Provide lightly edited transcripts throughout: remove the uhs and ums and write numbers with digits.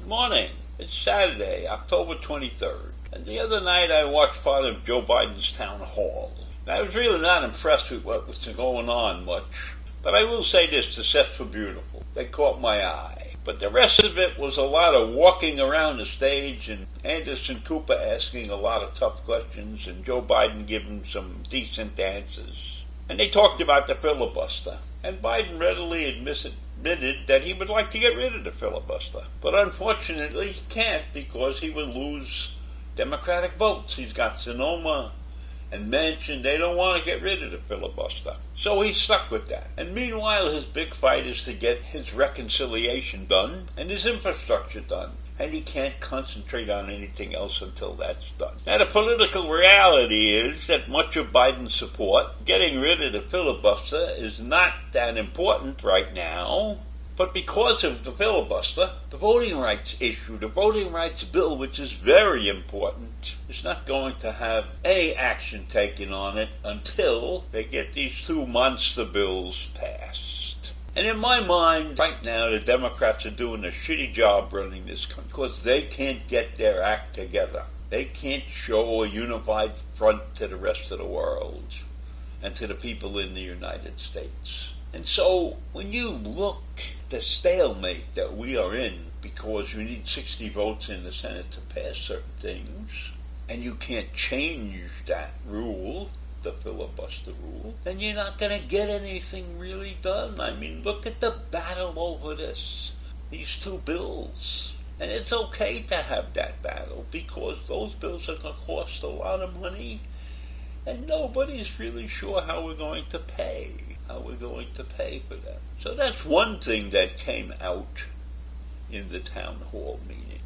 Morning. It's Saturday, October 23rd, and the other night I watched part of Joe Biden's town hall. And I was really not impressed with what was going on much, but I will say this, the sets were beautiful. They caught my eye. But the rest of it was a lot of walking around the stage and Anderson Cooper asking a lot of tough questions and Joe Biden giving some decent answers. And they talked about the filibuster, and Biden readily admitted that he would like to get rid of the filibuster. But unfortunately he can't because he would lose Democratic votes. He's got Sonoma and Manchin. They don't want to get rid of the filibuster. So he's stuck with that. And meanwhile his big fight is to get his reconciliation done and his infrastructure done. And he can't concentrate on anything else until that's done. Now the political reality is that much of Biden's support, getting rid of the filibuster, is not that important right now. But because of the filibuster, the voting rights issue, the voting rights bill, which is very important, is not going to have any action taken on it until they get these two monster bills passed. And in my mind, right now, the Democrats are doing a shitty job running this country because they can't get their act together. They can't show a unified front to the rest of the world and to the people in the United States. And so, when you look at the stalemate that we are in, because you need 60 votes in the Senate to pass certain things, and you can't change that rule, the filibuster rule, then you're not going to get anything really done. I mean, look at the battle over these two bills. And it's okay to have that battle because those bills are going to cost a lot of money and nobody's really sure how we're going to pay for them. So that's one thing that came out in the town hall meeting.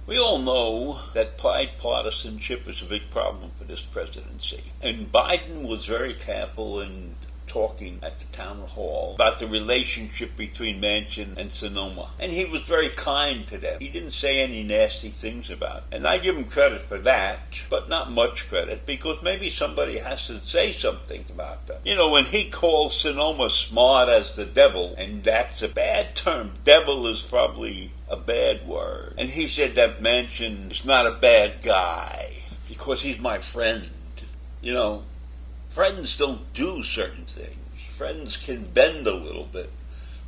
We all know that bipartisanship is a big problem for this presidency. And Biden was very careful in talking at the town hall about the relationship between Manchin and Sonoma. And he was very kind to them. He didn't say any nasty things about it. And I give him credit for that, but not much credit, because maybe somebody has to say something about them. You know, when he calls Sonoma smart as the devil, and that's a bad term, devil is probably a bad word. And he said that Manchin is not a bad guy because he's my friend. You know, friends don't do certain things. Friends can bend a little bit.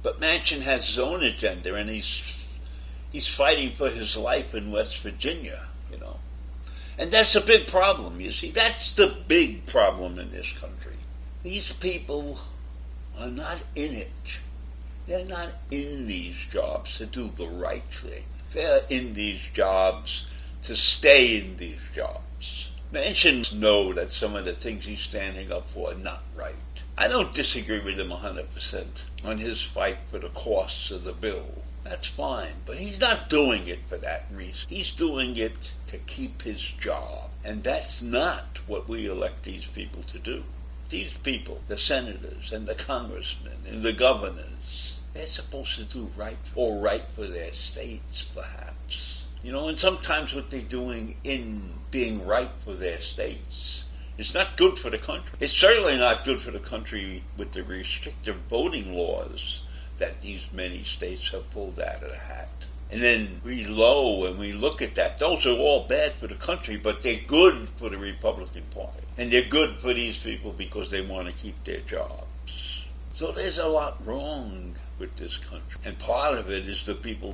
But Manchin has his own agenda, and he's fighting for his life in West Virginia, you know. And that's a big problem, you see. That's the big problem in this country. These people are not in it. They're not in these jobs to do the right thing. They're in these jobs to stay in these jobs. Manchin knows that some of the things he's standing up for are not right. I don't disagree with him 100% on his fight for the costs of the bill. That's fine, but he's not doing it for that reason. He's doing it to keep his job. And that's not what we elect these people to do. These people, the senators and the congressmen and the governors, they're supposed to do right for their states, perhaps. You know, and sometimes what they're doing in being right for their states is not good for the country. It's certainly not good for the country with the restrictive voting laws that these many states have pulled out of the hat. And then we look at that. Those are all bad for the country, but they're good for the Republican Party. And they're good for these people because they want to keep their jobs. So there's a lot wrong with this country. And part of it is the people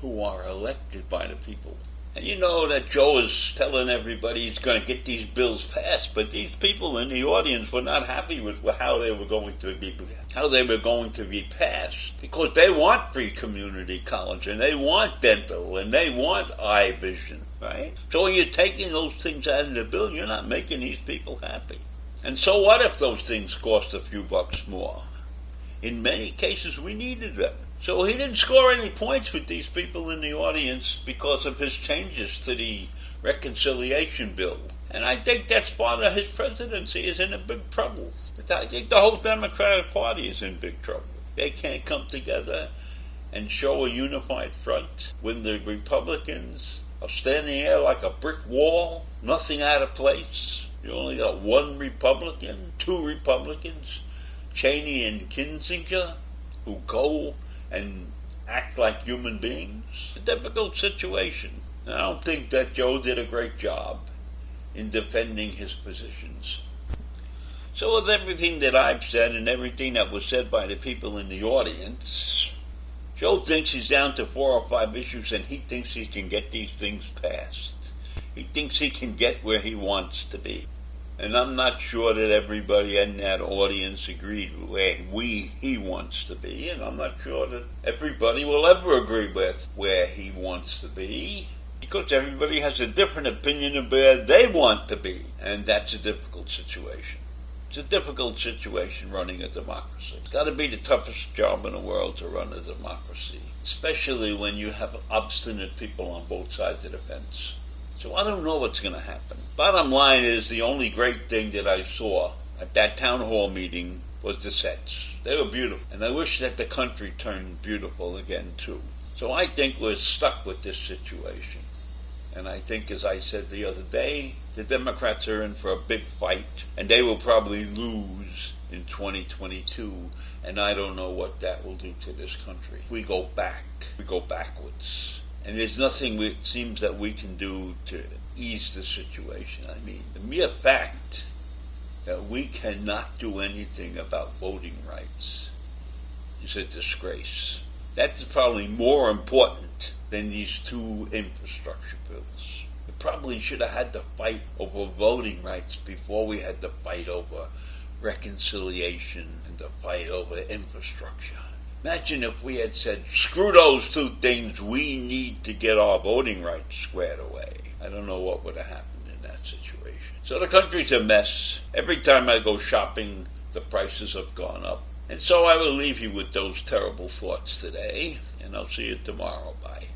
who are elected by the people. And you know that Joe is telling everybody he's going to get these bills passed, but these people in the audience were not happy with how they were going to be passed, because they want free community college, and they want dental, and they want eye vision, right? So when you're taking those things out of the bill, you're not making these people happy. And so what if those things cost a few bucks more? in many cases we needed them. So he didn't score any points with these people in the audience because of his changes to the reconciliation bill. And I think that's part of his presidency is in a big trouble. I think the whole Democratic Party is in big trouble. They can't come together and show a unified front when the Republicans are standing there like a brick wall, nothing out of place. You only got one Republican, two Republicans, Cheney and Kinzinger, who go and act like human beings. It's a difficult situation. And I don't think that Joe did a great job in defending his positions. So with everything that I've said and everything that was said by the people in the audience, Joe thinks he's down to 4 or 5 issues and he thinks he can get these things passed. He thinks he can get where he wants to be. And I'm not sure that everybody in that audience agreed where he wants to be, and I'm not sure that everybody will ever agree with where he wants to be, because everybody has a different opinion of where they want to be, and that's a difficult situation. It's a difficult situation running a democracy. It's got to be the toughest job in the world to run a democracy, especially when you have obstinate people on both sides of the fence. So I don't know what's going to happen. Bottom line is, the only great thing that I saw at that town hall meeting was the sets. They were beautiful. And I wish that the country turned beautiful again, too. So I think we're stuck with this situation. And I think, as I said the other day, the Democrats are in for a big fight. And they will probably lose in 2022. And I don't know what that will do to this country. If we go back, we go backwards. And there's nothing it seems that we can do to ease the situation. I mean, the mere fact that we cannot do anything about voting rights is a disgrace. That's probably more important than these 2 infrastructure bills. We probably should have had to fight over voting rights before we had to fight over reconciliation and to fight over infrastructure. Imagine if we had said, screw those 2 things, we need to get our voting rights squared away. I don't know what would have happened in that situation. So the country's a mess. Every time I go shopping, the prices have gone up. And so I will leave you with those terrible thoughts today, and I'll see you tomorrow. Bye.